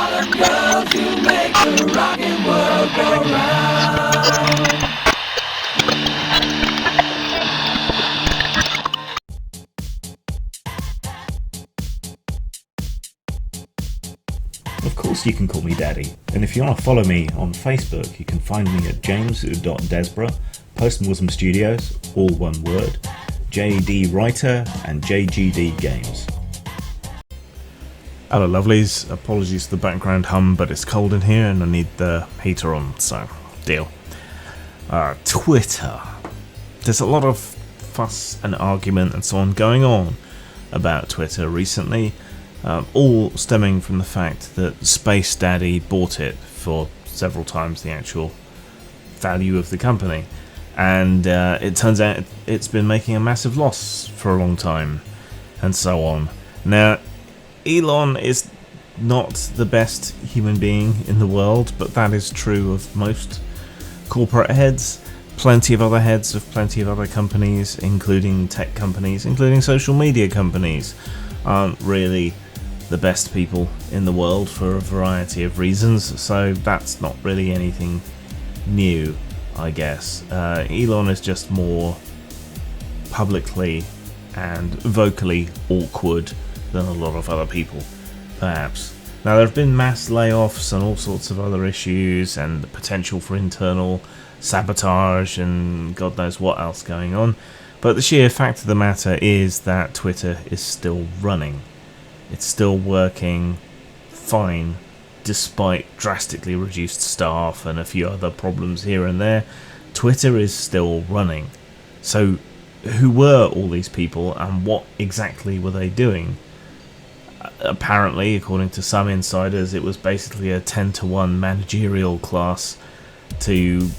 Girls who make the rockin' world go round. Of course you can call me Daddy, and if you want to follow me on Facebook, you can find me at james.desborough, Postmortem Studios, all one word, JD Writer and JGD Games. Hello lovelies, apologies for the background hum, but it's cold in here and I need the heater on, so deal. Twitter. There's a lot of fuss and argument and so on going on about Twitter recently, all stemming from the fact that Space Daddy bought it for several times the actual value of the company, and it turns out it's been making a massive loss for a long time, and so on. Now, Elon is not the best human being in the world, but that is true of most corporate heads. Plenty of other heads of plenty of other companies, including tech companies, including social media companies, aren't really the best people in the world for a variety of reasons, so that's not really anything new, I guess. Elon is just more publicly and vocally awkward than a lot of other people, perhaps. Now, there have been mass layoffs and all sorts of other issues and the potential for internal sabotage and God knows what else going on, but the sheer fact of the matter is that Twitter is still running. It's still working fine, despite drastically reduced staff and a few other problems here and there. Twitter is still running. So, who were all these people and what exactly were they doing? Apparently, according to some insiders, it was basically a 10-to-1 managerial class to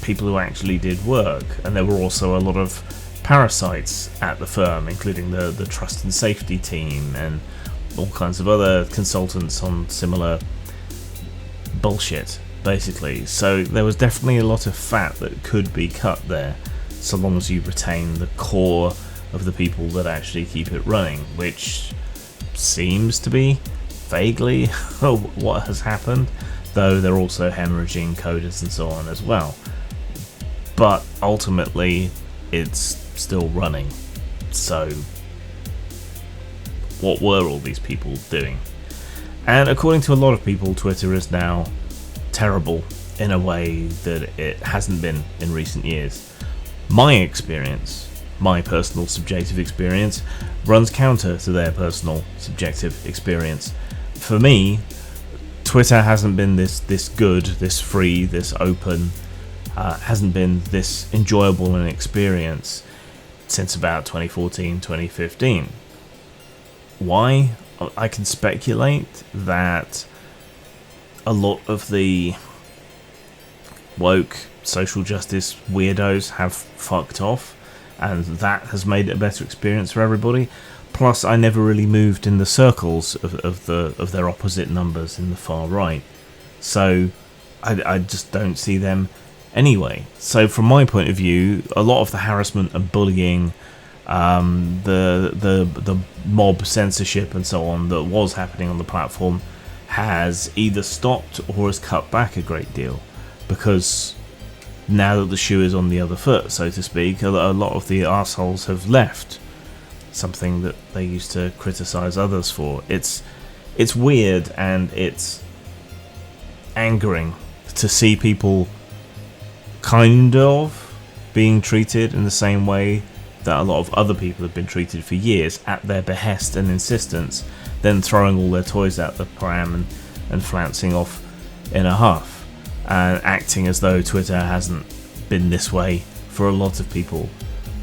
people who actually did work, and there were also a lot of parasites at the firm, including the trust and safety team and all kinds of other consultants on similar bullshit, basically. So there was definitely a lot of fat that could be cut there, so long as you retain the core of the people that actually keep it running, which seems to be vaguely what has happened, though they're also hemorrhaging coders and so on as well. But ultimately, it's still running. So, what were all these people doing? And according to a lot of people, Twitter is now terrible in a way that it hasn't been in recent years. My experience, my personal subjective experience, runs counter to their personal subjective experience. For me, Twitter hasn't been this good, this free, this open, hasn't been this enjoyable an experience since about 2014, 2015. Why? I can speculate that a lot of the woke social justice weirdos have fucked off, and that has made it a better experience for everybody. Plus, I never really moved in the circles of their opposite numbers in the far right, so I just don't see them anyway. So from my point of view, a lot of the harassment and bullying, the mob censorship and so on that was happening on the platform has either stopped or has cut back a great deal, because now that the shoe is on the other foot, so to speak, a lot of the arseholes have left, something that they used to criticize others for. It's weird and it's angering to see people kind of being treated in the same way that a lot of other people have been treated for years at their behest and insistence, then throwing all their toys out the pram and flouncing off in a huff and acting as though Twitter hasn't been this way for a lot of people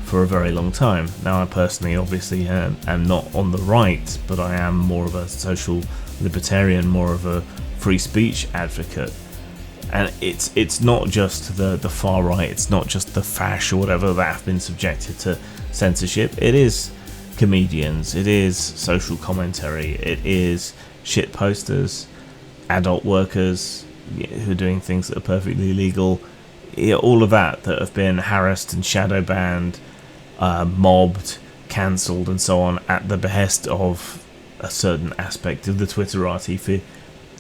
for a very long time. Now, I personally obviously am not on the right, but I am more of a social libertarian, more of a free speech advocate. And it's not just the far right, it's not just the fash or whatever that have been subjected to censorship. It is comedians, it is social commentary, it is shit posters, adult workers who are doing things that are perfectly legal, all of that have been harassed and shadow banned, mobbed, cancelled and so on at the behest of a certain aspect of the Twitterati for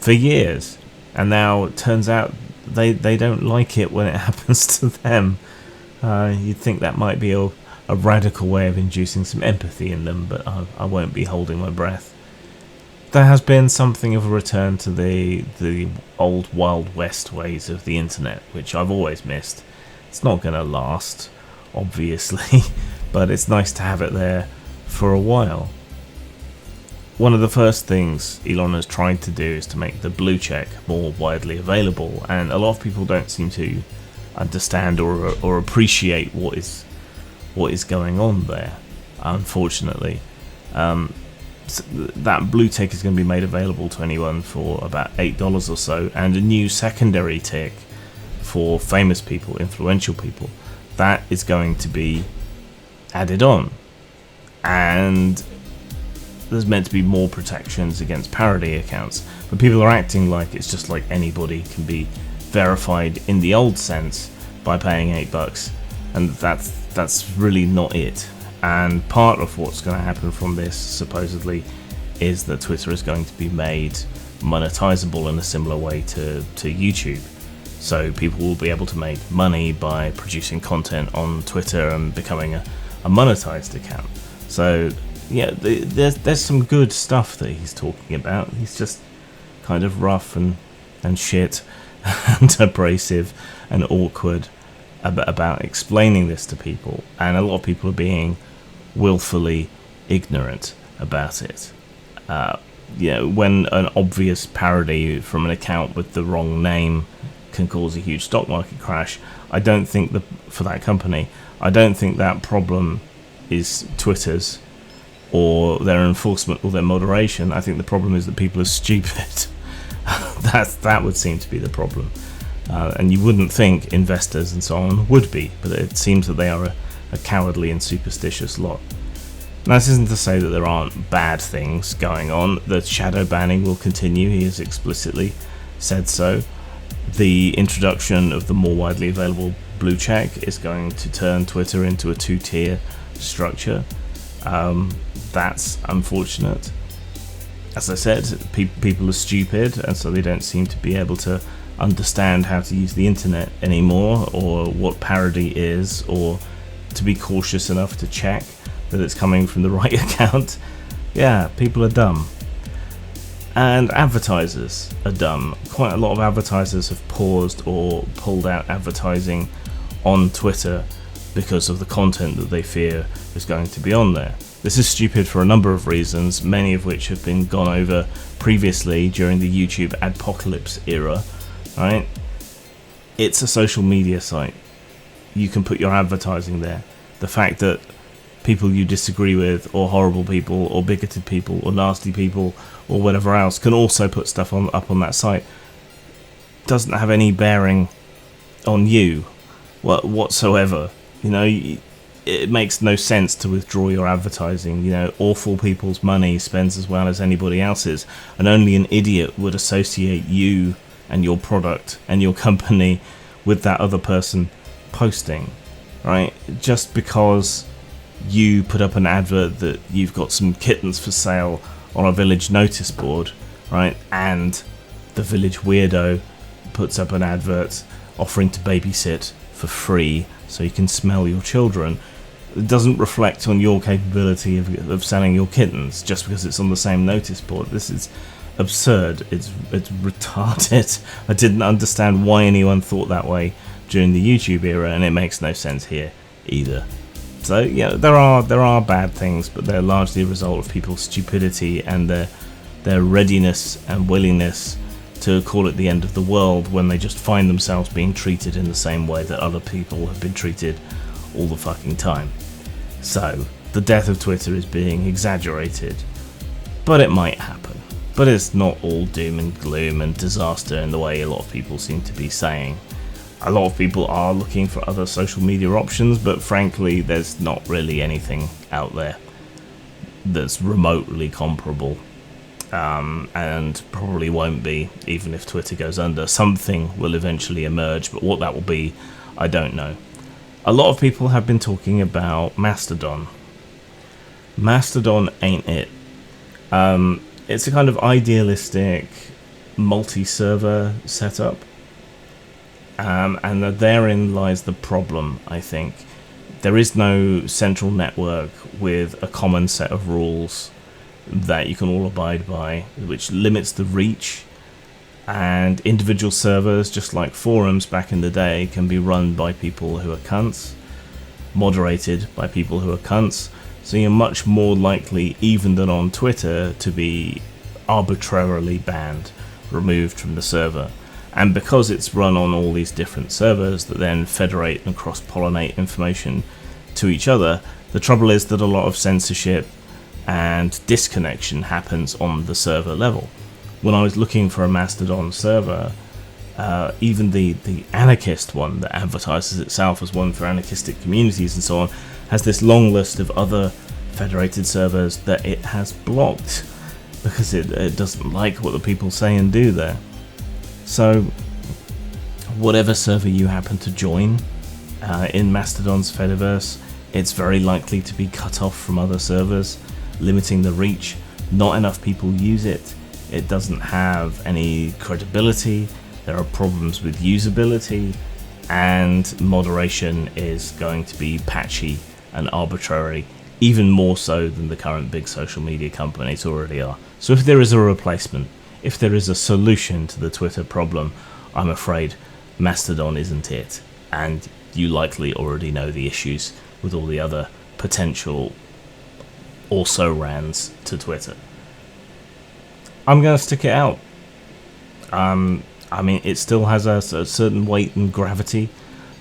for years, and now it turns out they don't like it when it happens to them. You'd think that might be a radical way of inducing some empathy in them, but I won't be holding my breath. There has been something of a return to the old Wild West ways of the internet, which I've always missed. It's not going to last, obviously, but it's nice to have it there for a while. One of the first things Elon has tried to do is to make the blue check more widely available, and a lot of people don't seem to understand or appreciate what is going on there, unfortunately. That blue tick is going to be made available to anyone for about $8 or so, and a new secondary tick for famous people, influential people, that is going to be added on. And there's meant to be more protections against parody accounts, but people are acting like it's just like anybody can be verified in the old sense by paying $8, and that's really not it. And part of what's going to happen from this, supposedly, is that Twitter is going to be made monetizable in a similar way to YouTube. So people will be able to make money by producing content on Twitter and becoming a monetized account. So yeah, there's some good stuff that he's talking about. He's just kind of rough and shit and abrasive and awkward about explaining this to people, and a lot of people are being willfully ignorant about it. When an obvious parody from an account with the wrong name can cause a huge stock market crash, I don't think for that company, I don't think that problem is Twitter's or their enforcement or their moderation. I think the problem is that people are stupid. That would seem to be the problem. And you wouldn't think investors and so on would be, but it seems that they are a cowardly and superstitious lot. Now, this isn't to say that there aren't bad things going on. The shadow banning will continue. He has explicitly said so. The introduction of the more widely available blue check is going to turn Twitter into a two-tier structure. That's unfortunate. As I said, people are stupid, and so they don't seem to be able to understand how to use the internet anymore, or what parody is, or to be cautious enough to check that it's coming from the right account. Yeah, people are dumb. And advertisers are dumb. Quite a lot of advertisers have paused or pulled out advertising on Twitter because of the content that they fear is going to be on there. This is stupid for a number of reasons, many of which have been gone over previously during the YouTube adpocalypse era. Right? It's a social media site. You can put your advertising there. The fact that people you disagree with, or horrible people, or bigoted people, or nasty people, or whatever else, can also put stuff up on that site, doesn't have any bearing on you whatsoever. You know, it makes no sense to withdraw your advertising. You know, awful people's money spends as well as anybody else's, and only an idiot would associate you and your product and your company with that other person posting, right? Just because you put up an advert that you've got some kittens for sale on a village notice board, right, and the village weirdo puts up an advert offering to babysit for free so you can smell your children, it doesn't reflect on your capability of selling your kittens just because it's on the same notice board. This is absurd. It's retarded. I didn't understand why anyone thought that way during the YouTube era, and it makes no sense here either. So yeah, there are bad things, but they're largely a result of people's stupidity and their readiness and willingness to call it the end of the world when they just find themselves being treated in the same way that other people have been treated all the fucking time. So the death of Twitter is being exaggerated, but it might happen. But it's not all doom and gloom and disaster in the way a lot of people seem to be saying. A lot of people are looking for other social media options, but frankly, there's not really anything out there that's remotely comparable, and probably won't be, even if Twitter goes under. Something will eventually emerge, but what that will be, I don't know. A lot of people have been talking about Mastodon. Mastodon ain't it. It's a kind of idealistic multi-server setup, and therein lies the problem. I think there is no central network with a common set of rules that you can all abide by, which limits the reach. And individual servers, just like forums back in the day, can be run by people who are cunts, moderated by people who are cunts, so you're much more likely, even than on Twitter, to be arbitrarily banned, removed from the server. And because it's run on all these different servers that then federate and cross-pollinate information to each other, the trouble is that a lot of censorship and disconnection happens on the server level. When I was looking for a Mastodon server, even the anarchist one that advertises itself as one for anarchistic communities and so on, has this long list of other federated servers that it has blocked because it doesn't like what the people say and do there. So whatever server you happen to join in Mastodon's Fediverse, it's very likely to be cut off from other servers, limiting the reach. Not enough people use it. It doesn't have any credibility. There are problems with usability, and moderation is going to be patchy and arbitrary, even more so than the current big social media companies already are. So if there is a replacement, if there is a solution to the Twitter problem, I'm afraid Mastodon isn't it, and you likely already know the issues with all the other potential also-rans to Twitter. I'm going to stick it out. I mean, it still has a certain weight and gravity.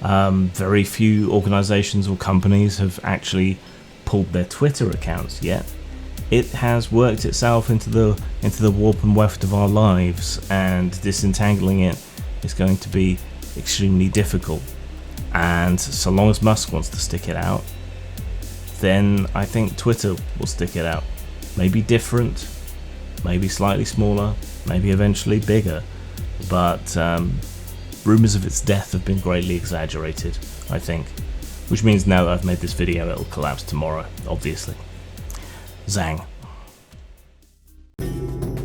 Very few organizations or companies have actually pulled their Twitter accounts yet. It has worked itself into the warp and weft of our lives, and disentangling it is going to be extremely difficult. And so long as Musk wants to stick it out, then I think Twitter will stick it out. Maybe different, maybe slightly smaller, maybe eventually bigger, but rumours of its death have been greatly exaggerated, I think, which means now that I've made this video it'll collapse tomorrow, obviously. Zang.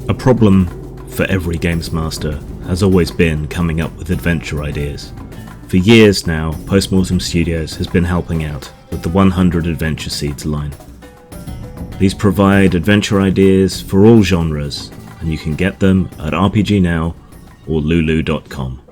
A problem for every games master has always been coming up with adventure ideas. For years now, Postmortem Studios has been helping out with the 100 Adventure Seeds line. These provide adventure ideas for all genres, and you can get them at RPG Now or lulu.com.